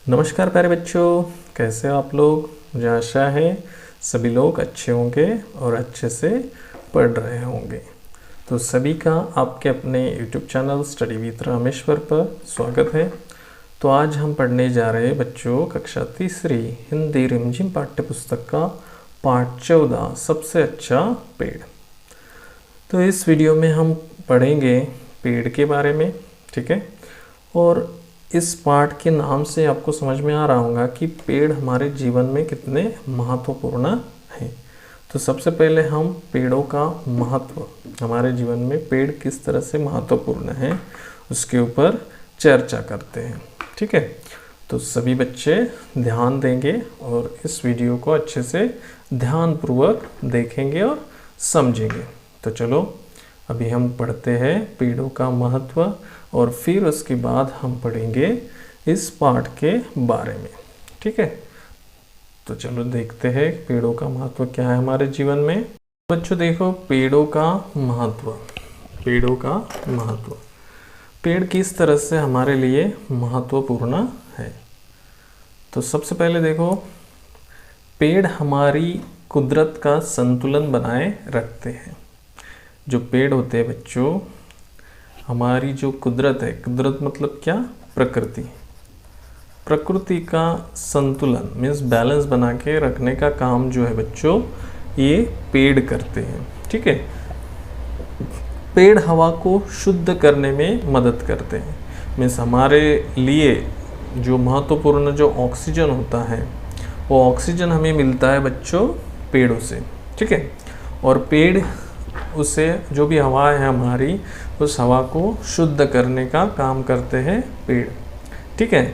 नमस्कार प्यारे बच्चों, कैसे हो आप लोग। मुझे आशा है सभी लोग अच्छे होंगे और अच्छे से पढ़ रहे होंगे। तो सभी का आपके अपने YouTube channel study with Rameshwar पर स्वागत है। तो आज हम पढ़ने जा रहे हैं बच्चों कक्षा तीसरी हिंदी रिमझिम पाठ्य पुस्तक का पाठ 14 सबसे अच्छा पेड़। तो इस वीडियो में हम पढ़ेंगे पेड़ के बारे में, ठीक है। और इस पाठ के नाम से आपको समझ में आ रहा होगा कि पेड़ हमारे जीवन में कितने महत्वपूर्ण हैं। तो सबसे पहले हम पेड़ों का महत्व, हमारे जीवन में पेड़ किस तरह से महत्वपूर्ण है उसके ऊपर चर्चा करते हैं, ठीक है। तो सभी बच्चे ध्यान देंगे और इस वीडियो को अच्छे से ध्यानपूर्वक देखेंगे और समझेंगे। तो चलो अभी हम पढ़ते हैं पेड़ों का महत्व और फिर उसके बाद हम पढ़ेंगे इस पाठ के बारे में, ठीक है। तो चलो देखते हैं पेड़ों का महत्व क्या है हमारे जीवन में। बच्चों देखो, पेड़ों का महत्व, पेड़ों का महत्व, पेड़ किस तरह से हमारे लिए महत्वपूर्ण है। तो सबसे पहले देखो, पेड़ हमारी कुदरत का संतुलन बनाए रखते हैं। जो पेड़ होते हैं बच्चों, हमारी जो कुदरत है, कुदरत मतलब क्या, प्रकृति, प्रकृति का संतुलन मीन्स बैलेंस बना के रखने का काम जो है बच्चों ये पेड़ करते हैं, ठीक है। पेड़ हवा को शुद्ध करने में मदद करते हैं। मीन्स हमारे लिए जो महत्वपूर्ण जो ऑक्सीजन होता है वो ऑक्सीजन हमें मिलता है बच्चों पेड़ों से, ठीक है। और पेड़ उससे जो भी हवा है हमारी, उस हवा को शुद्ध करने का काम करते हैं पेड़, ठीक है।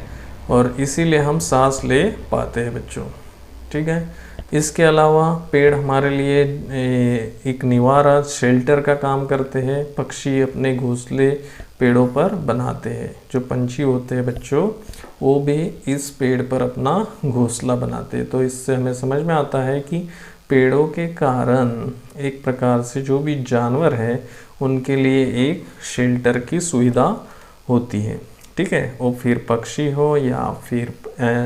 और इसीलिए हम सांस ले पाते हैं बच्चों, ठीक है। इसके अलावा पेड़ हमारे लिए एक निवारा शेल्टर का काम करते हैं। पक्षी अपने घोंसले पेड़ों पर बनाते हैं। जो पंछी होते हैं बच्चों वो भी इस पेड़ पर अपना घोंसला बनाते हैं। तो इससे हमें समझ में आता है कि पेड़ों के कारण एक प्रकार से जो भी जानवर है उनके लिए एक शेल्टर की सुविधा होती है, ठीक है। वो फिर पक्षी हो या फिर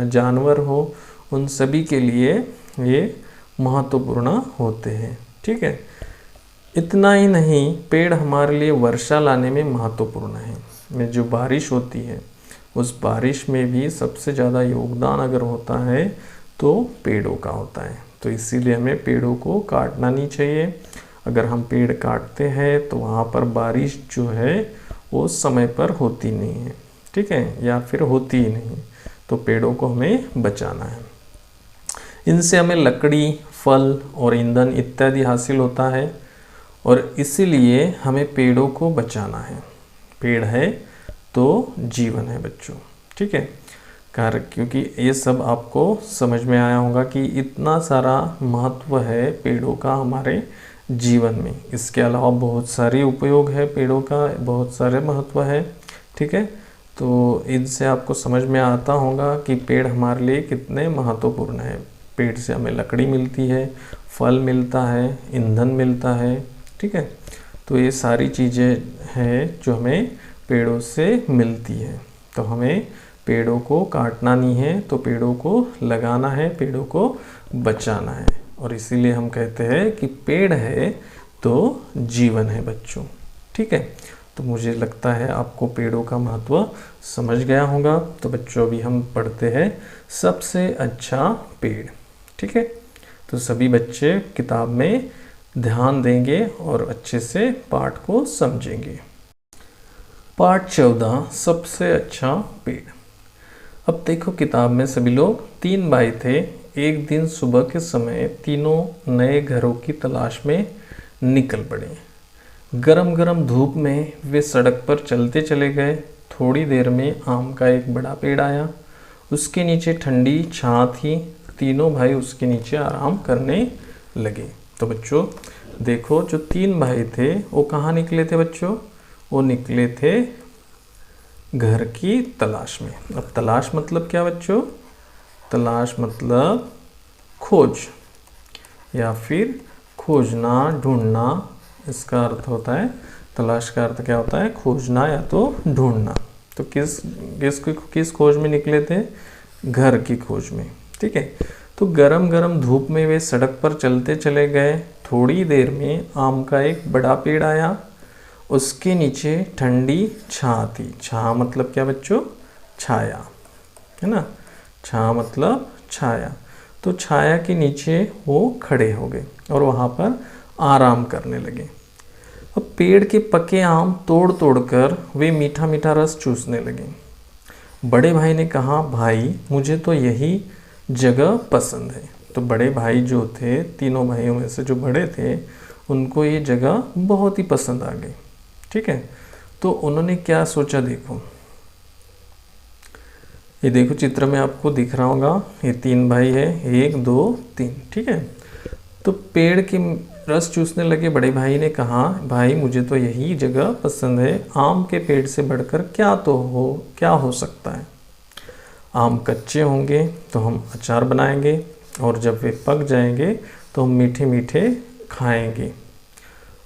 जानवर हो, उन सभी के लिए ये महत्वपूर्ण होते हैं, ठीक है। इतना ही नहीं, पेड़ हमारे लिए वर्षा लाने में महत्वपूर्ण है। में जो बारिश होती है उस बारिश में भी सबसे ज़्यादा योगदान अगर होता है तो पेड़ों का होता है। तो इसीलिए हमें पेड़ों को काटना नहीं चाहिए। अगर हम पेड़ काटते हैं तो वहाँ पर बारिश जो है वो समय पर होती नहीं है, ठीक है, या फिर होती ही नहीं। तो पेड़ों को हमें बचाना है। इनसे हमें लकड़ी, फल और ईंधन इत्यादि हासिल होता है और इसीलिए हमें पेड़ों को बचाना है। पेड़ है तो जीवन है बच्चों, ठीक है। क्योंकि ये सब आपको समझ में आया होगा कि इतना सारा महत्व है पेड़ों का हमारे जीवन में। इसके अलावा बहुत सारे उपयोग है पेड़ों का, बहुत सारे महत्व है, ठीक है। तो इनसे आपको समझ में आता होगा कि पेड़ हमारे लिए कितने महत्वपूर्ण है। पेड़ से हमें लकड़ी मिलती है, फल मिलता है, ईंधन मिलता है, ठीक है। तो ये सारी चीज़ें हैं जो हमें पेड़ों से मिलती है। तो हमें पेड़ों को काटना नहीं है, तो पेड़ों को लगाना है, पेड़ों को बचाना है। और इसीलिए हम कहते हैं कि पेड़ है तो जीवन है बच्चों, ठीक है। तो मुझे लगता है आपको पेड़ों का महत्व समझ गया होगा। तो बच्चों अभी हम पढ़ते हैं सबसे अच्छा पेड़, ठीक है। तो सभी बच्चे किताब में ध्यान देंगे और अच्छे से पाठ को समझेंगे। पाठ 14 सबसे अच्छा पेड़। अब देखो, किताब में सभी लोग 3 भाई थे। एक दिन सुबह के समय तीनों नए घरों की तलाश में निकल पड़े। गरम गरम धूप में वे सड़क पर चलते चले गए। थोड़ी देर में आम का एक बड़ा पेड़ आया। उसके नीचे ठंडी छां थी। तीनों भाई उसके नीचे आराम करने लगे। तो बच्चों देखो, जो 3 भाई थे वो कहाँ निकले थे बच्चों? वो निकले थे घर की तलाश में। अब तलाश मतलब क्या बच्चों? तलाश मतलब खोज या फिर खोजना, ढूंढना, इसका अर्थ होता है। तलाश का अर्थ क्या होता है? खोजना या तो ढूंढना। तो किस खोज में निकले थे? घर की खोज में। ठीक है, तो गरम गरम धूप में वे सड़क पर चलते चले गए। थोड़ी देर में आम का एक बड़ा पेड़ आया, उसके नीचे ठंडी छां थी। छां मतलब क्या बच्चों? छाया, है ना। छां मतलब छाया। तो छाया के नीचे वो खड़े हो गए और वहाँ पर आराम करने लगे। अब पेड़ के पके आम तोड़ तोड़ कर वे मीठा मीठा रस चूसने लगे। बड़े भाई ने कहा, भाई मुझे तो यही जगह पसंद है। तो बड़े भाई जो थे, तीनों भाइयों में से जो बड़े थे, उनको ये जगह बहुत ही पसंद आ गई। ठीक है, तो उन्होंने क्या सोचा, देखो ये देखो चित्र में आपको दिख रहा होगा, ये 3 भाई है, 1 2 3। ठीक है, तो पेड़ के रस चूसने लगे। बड़े भाई ने कहा, भाई मुझे तो यही जगह पसंद है। आम के पेड़ से बढ़कर क्या हो सकता है। आम कच्चे होंगे तो हम अचार बनाएंगे, और जब वे पक जाएंगे तो हम मीठे मीठे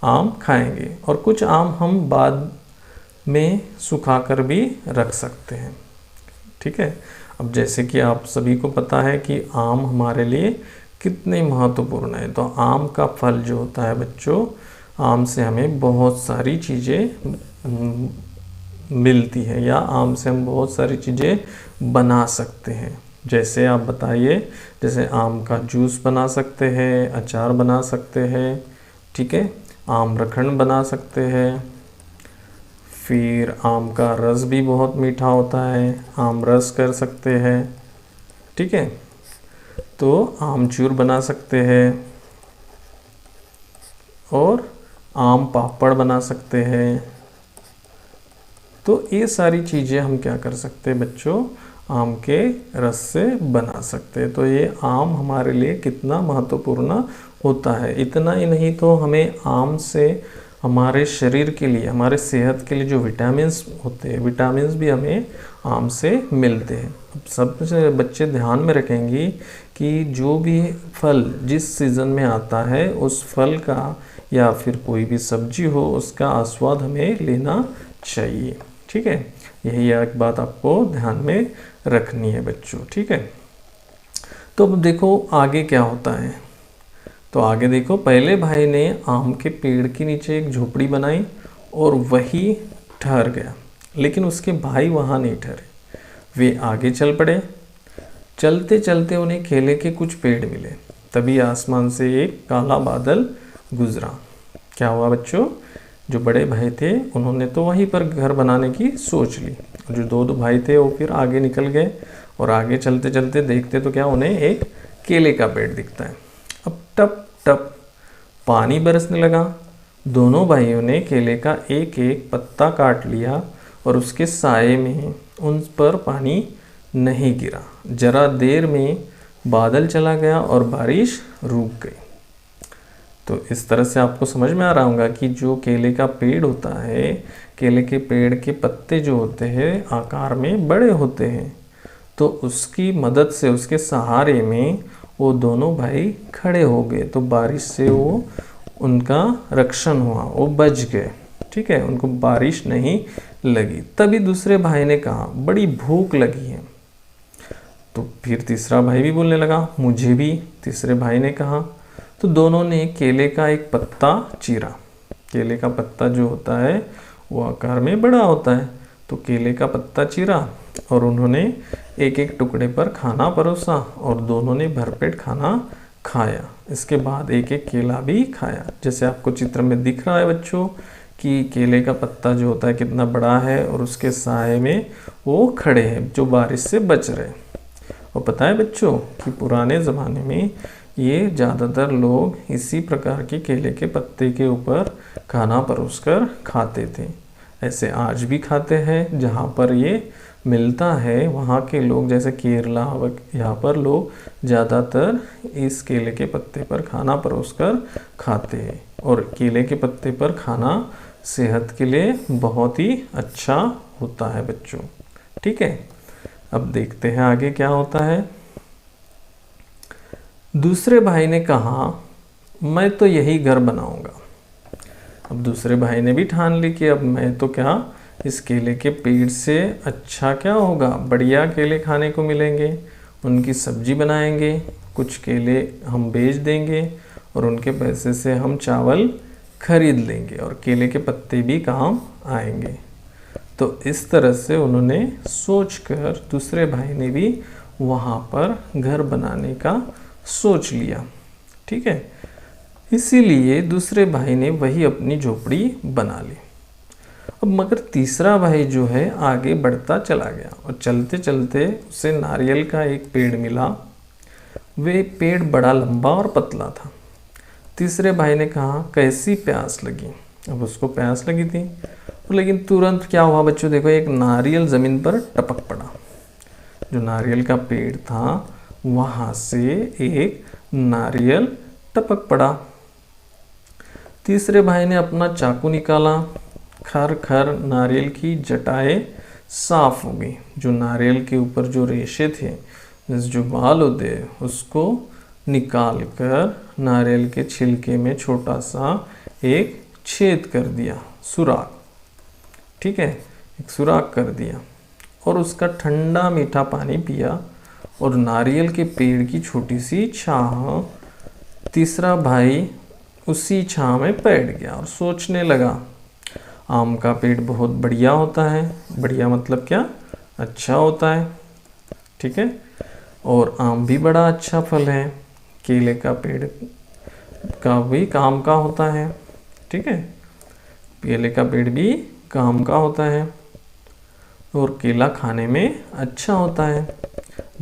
आम खाएंगे, और कुछ आम हम बाद में सुखाकर भी रख सकते हैं। ठीक है, अब जैसे कि आप सभी को पता है कि आम हमारे लिए कितने महत्वपूर्ण है। तो आम का फल जो होता है बच्चों, आम से हमें बहुत सारी चीज़ें मिलती है, या आम से हम बहुत सारी चीज़ें बना सकते हैं। जैसे आप बताइए, जैसे आम का जूस बना सकते हैं, अचार बना सकते हैं। ठीक है, आम्रखंड बना सकते हैं। फिर आम का रस भी बहुत मीठा होता है, आम रस कर सकते हैं। ठीक है, तो आमचूर बना सकते हैं, और आम पापड़ बना सकते हैं। तो ये सारी चीज़ें हम क्या कर सकते हैं बच्चों, आम के रस से बना सकते हैं। तो ये आम हमारे लिए कितना महत्वपूर्ण होता है। इतना ही नहीं, तो हमें आम से हमारे शरीर के लिए, हमारे सेहत के लिए जो विटामिन्स होते हैं, विटामिन्स भी हमें आम से मिलते हैं। अब सबसे बच्चे ध्यान में रखेंगे कि जो भी फल जिस सीज़न में आता है, उस फल का या फिर कोई भी सब्जी हो, उसका आस्वाद हमें लेना चाहिए। ठीक है, यही एक बात आपको ध्यान में रखनी है बच्चों। ठीक है, तो अब देखो आगे क्या होता है। तो आगे देखो, पहले भाई ने आम के पेड़ के नीचे एक झोपड़ी बनाई और वही ठहर गया, लेकिन उसके भाई वहाँ नहीं ठहरे। वे आगे चल पड़े। चलते चलते उन्हें केले के कुछ पेड़ मिले। तभी आसमान से एक काला बादल गुजरा। क्या हुआ बच्चों, जो बड़े भाई थे उन्होंने तो वहीं पर घर बनाने की सोच ली। जो दो भाई थे वो फिर आगे निकल गए, और आगे चलते चलते देखते तो क्या, उन्हें एक केले का पेड़ दिखता है। अब टप टप पानी बरसने लगा। दोनों भाइयों ने केले का एक एक पत्ता काट लिया, और उसके साये में उन पर पानी नहीं गिरा। जरा देर में बादल चला गया और बारिश रुक गई। तो इस तरह से आपको समझ में आ रहा होगा कि जो केले का पेड़ होता है, केले के पेड़ के पत्ते जो होते हैं आकार में बड़े होते हैं। तो उसकी मदद से, उसके सहारे में वो दोनों भाई खड़े हो गए। तो बारिश से वो उनका रक्षण हुआ, वो बच गए। ठीक है, उनको बारिश नहीं लगी। तभी दूसरे भाई ने कहा, बड़ी भूख लगी है। तो फिर तीसरा भाई भी बोलने लगा, मुझे भी। तीसरे भाई ने कहा। तो दोनों ने केले का एक पत्ता चीरा। केले का पत्ता जो होता है वो आकार में बड़ा होता है। तो केले का पत्ता चीरा और उन्होंने एक एक टुकड़े पर खाना परोसा, और दोनों ने भरपेट खाना खाया। इसके बाद एक एक केला भी खाया। जैसे आपको चित्र में दिख रहा है बच्चों कि केले का पत्ता जो होता है कितना बड़ा है, और उसके साए में वो खड़े हैं जो बारिश से बच रहे। और पता है बच्चों कि पुराने ज़माने में ये ज़्यादातर लोग इसी प्रकार के केले के पत्ते के ऊपर खाना परोसकर खाते थे। ऐसे आज भी खाते हैं। जहाँ पर ये मिलता है वहाँ के लोग, जैसे केरला, यहाँ पर लोग ज़्यादातर इस केले के पत्ते पर खाना परोसकर खाते हैं। और केले के पत्ते पर खाना सेहत के लिए बहुत ही अच्छा होता है बच्चों। ठीक है, अब देखते हैं आगे क्या होता है। दूसरे भाई ने कहा, मैं तो यही घर बनाऊंगा। अब दूसरे भाई ने भी ठान ली कि अब मैं तो क्या इस केले के पेड़ से अच्छा क्या होगा, बढ़िया केले खाने को मिलेंगे, उनकी सब्जी बनाएंगे, कुछ केले हम बेच देंगे और उनके पैसे से हम चावल खरीद लेंगे और केले के पत्ते भी काम आएंगे। तो इस तरह से उन्होंने सोचकर दूसरे भाई ने भी वहाँ पर घर बनाने का सोच लिया। ठीक है, इसीलिए दूसरे भाई ने वही अपनी झोपड़ी बना ली। अब मगर तीसरा भाई जो है आगे बढ़ता चला गया और चलते चलते उसे नारियल का एक पेड़ मिला। वे पेड़ बड़ा लंबा और पतला था। तीसरे भाई ने कहा कैसी प्यास लगी। अब उसको प्यास लगी थी, लेकिन तुरंत क्या हुआ बच्चों, देखो एक नारियल ज़मीन पर टपक पड़ा। जो नारियल का पेड़ था वहाँ से एक नारियल टपक पड़ा। तीसरे भाई ने अपना चाकू निकाला, खर खर नारियल की जटाएं साफ हो गई। जो नारियल के ऊपर जो रेशे थे, जो बाल होते उसको निकाल कर नारियल के छिलके में छोटा सा एक छेद कर दिया, सुराख। ठीक है, एक सुराख कर दिया और उसका ठंडा मीठा पानी पिया और नारियल के पेड़ की छोटी सी छाह। तीसरा भाई उसी छाह में बैठ गया और सोचने लगा, आम का पेड़ बहुत बढ़िया होता है। बढ़िया मतलब क्या, अच्छा होता है। ठीक है, और आम भी बड़ा अच्छा फल है। केले का पेड़ का भी काम का होता है। ठीक है, केले का पेड़ भी काम का होता है और केला खाने में अच्छा होता है।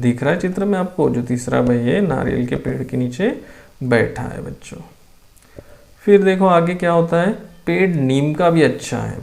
दिख रहा है चित्र में आपको, जो तीसरा भाई है नारियल के पेड़ के नीचे बैठा है बच्चों। फिर देखो आगे क्या होता है, पेड़ नीम का भी अच्छा है।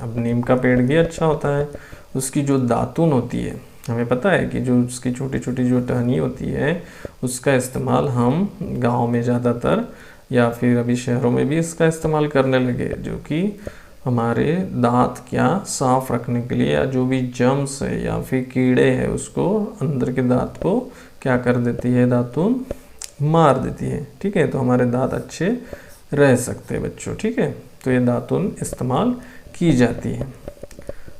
अब नीम का पेड़ भी अच्छा होता है। उसकी जो दातुन होती है, हमें पता है कि जो उसकी छोटी छोटी जो टहनी होती है उसका इस्तेमाल हम गांव में ज़्यादातर या फिर अभी शहरों में भी इसका इस्तेमाल करने लगे, जो कि हमारे दांत क्या साफ रखने के लिए, या जो भी जर्म्स है या फिर कीड़े हैं उसको अंदर के दांत को क्या कर देती है, दातुन मार देती है। ठीक है, तो हमारे दांत अच्छे रह सकते हैं बच्चों। ठीक है, तो ये दातुन इस्तेमाल की जाती है।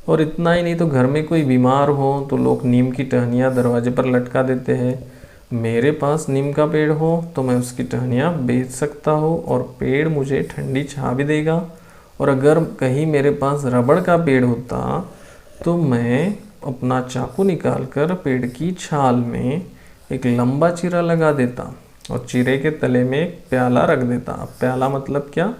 और इतना ही नहीं, तो घर में कोई बीमार हो तो लोग नीम की टहनियाँ दरवाजे पर लटका देते हैं। मेरे पास नीम का पेड़ हो तो मैं उसकी टहनियाँ बेच सकता हूँ और पेड़ मुझे ठंडी छाँ भी देगा। और अगर कहीं मेरे पास रबड़ का पेड़ होता तो मैं अपना चाकू निकाल कर पेड़ की छाल में एक लंबा चीरा लगा देता और चीरे के तले में एक प्याला रख देता। प्याला मतलब क्या,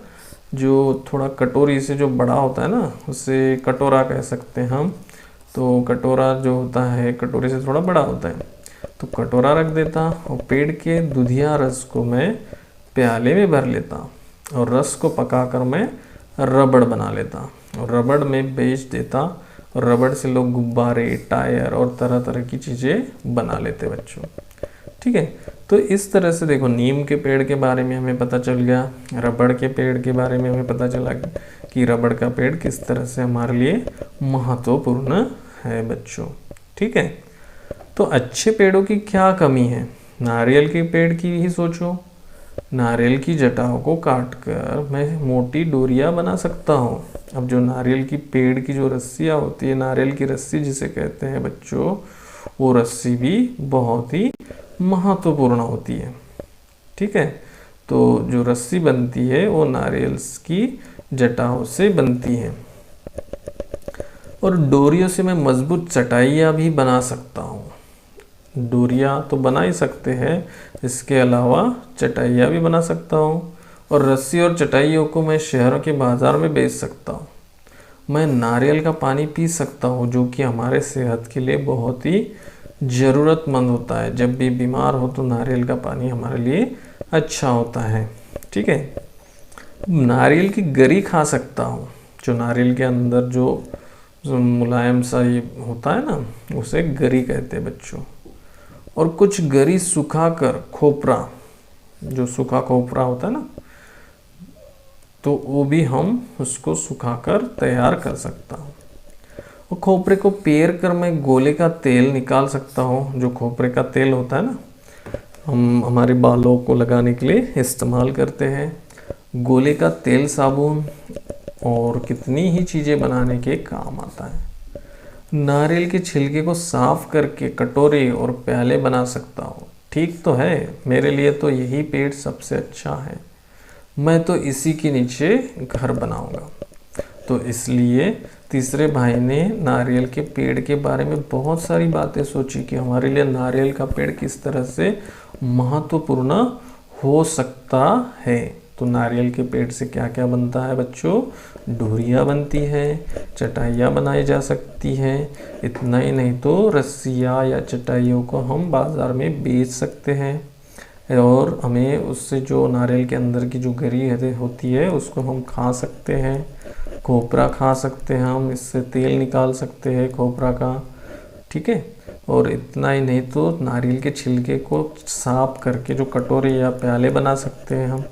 जो थोड़ा कटोरी से जो बड़ा होता है ना, उसे कटोरा कह सकते हैं हम। तो कटोरा जो होता है कटोरी से थोड़ा बड़ा होता है, तो कटोरा रख देता और पेड़ के दूधिया रस को मैं प्याले में भर लेता और रस को पकाकर मैं रबड़ बना लेता और रबड़ में बेच देता। और रबड़ से लोग गुब्बारे, टायर और तरह तरह की चीज़ें बना लेते बच्चों। ठीक है, तो इस तरह से देखो नीम के पेड़ के बारे में हमें पता चल गया, रबड़ के पेड़ के बारे में हमें पता चला कि रबड़ का पेड़ किस तरह से हमारे लिए महत्वपूर्ण है बच्चों। ठीक है, तो अच्छे पेड़ों की क्या कमी है, नारियल के पेड़ की ही सोचो। नारियल की जटाओं को काटकर मैं मोटी डोरियां बना सकता हूँ। अब जो नारियल की पेड़ की जो रस्सियाँ होती है, नारियल की रस्सी जिसे कहते हैं बच्चों, वो रस्सी भी बहुत ही महत्वपूर्ण होती है। ठीक है, तो जो रस्सी बनती है वो नारियल की जटाओं से बनती है और डोरियों से मैं मजबूत चटाइयाँ भी बना सकता हूँ। डोरियाँ तो बना ही सकते हैं, इसके अलावा चटाइयाँ भी बना सकता हूँ और रस्सी और चटाइयों को मैं शहरों के बाज़ार में बेच सकता हूँ। मैं नारियल का पानी पी सकता हूँ, जो कि हमारे सेहत के लिए बहुत ही ज़रूरतमंद होता है। जब भी बीमार हो तो नारियल का पानी हमारे लिए अच्छा होता है। ठीक है, नारियल की गरी खा सकता हूँ। जो नारियल के अंदर जो मुलायम सा ये होता है ना, उसे गरी कहते हैं बच्चों। और कुछ गरी सुखाकर खोपरा, जो सूखा खोपरा होता है ना, तो वो भी हम उसको सुखाकर तैयार कर सकता हूँ। और खोपरे को पेर कर मैं गोले का तेल निकाल सकता हूँ। जो खोपरे का तेल होता है ना, हम हमारे बालों को लगाने के लिए इस्तेमाल करते हैं। गोले का तेल साबुन और कितनी ही चीज़ें बनाने के काम आता है। नारियल के छिलके को साफ करके कटोरे और प्याले बना सकता हूँ। ठीक तो है, मेरे लिए तो यही पेड़ सबसे अच्छा है। मैं तो इसी के नीचे घर बनाऊंगा। तो इसलिए तीसरे भाई ने नारियल के पेड़ के बारे में बहुत सारी बातें सोची कि हमारे लिए नारियल का पेड़ किस तरह से महत्वपूर्ण हो सकता है। तो नारियल के पेड़ से क्या क्या बनता है बच्चों? डोरियाँ बनती है, चटाइयाँ बनाई जा सकती है। इतना ही नहीं तो रस्सियाँ या चटाइयों को हम बाज़ार में बेच सकते हैं और हमें उससे जो नारियल के अंदर की जो गरी होती है उसको हम खा सकते हैं। खोपरा खा सकते हैं हम, इससे तेल निकाल सकते हैं खोपरा का। ठीक है, और इतना ही नहीं तो नारियल के छिलके को साफ करके जो कटोरे या प्याले बना सकते हैं हम।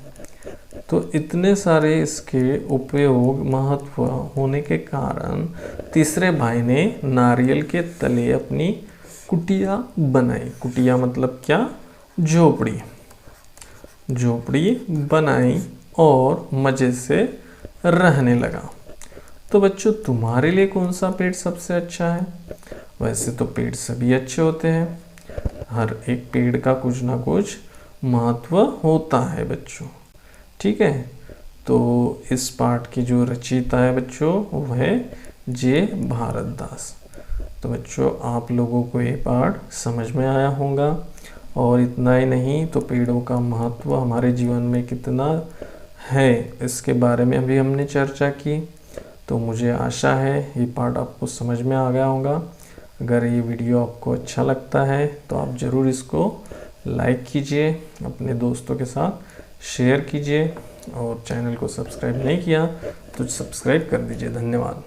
तो इतने सारे इसके उपयोग महत्व होने के कारण तीसरे भाई ने नारियल के तले अपनी कुटिया बनाई। कुटिया मतलब क्या? झोपड़ी। झोपड़ी बनाई और मज़े से रहने लगा। तो बच्चों, तुम्हारे लिए कौन सा पेड़ सबसे अच्छा है? वैसे तो पेड़ सभी अच्छे होते हैं, हर एक पेड़ का कुछ ना कुछ महत्व होता है बच्चों। ठीक है, तो इस पाठ की जो रचयिता है बच्चों वो है जे भारतदास। तो बच्चों, आप लोगों को ये पाठ समझ में आया होगा। और इतना ही नहीं तो पेड़ों का महत्व हमारे जीवन में कितना है इसके बारे में भी हमने चर्चा की। तो मुझे आशा है ये पाठ आपको समझ में आ गया होगा। अगर ये वीडियो आपको अच्छा लगता है तो आप ज़रूर इसको लाइक कीजिए, अपने दोस्तों के साथ शेयर कीजिए और चैनल को सब्सक्राइब नहीं किया तो सब्सक्राइब कर दीजिए। धन्यवाद।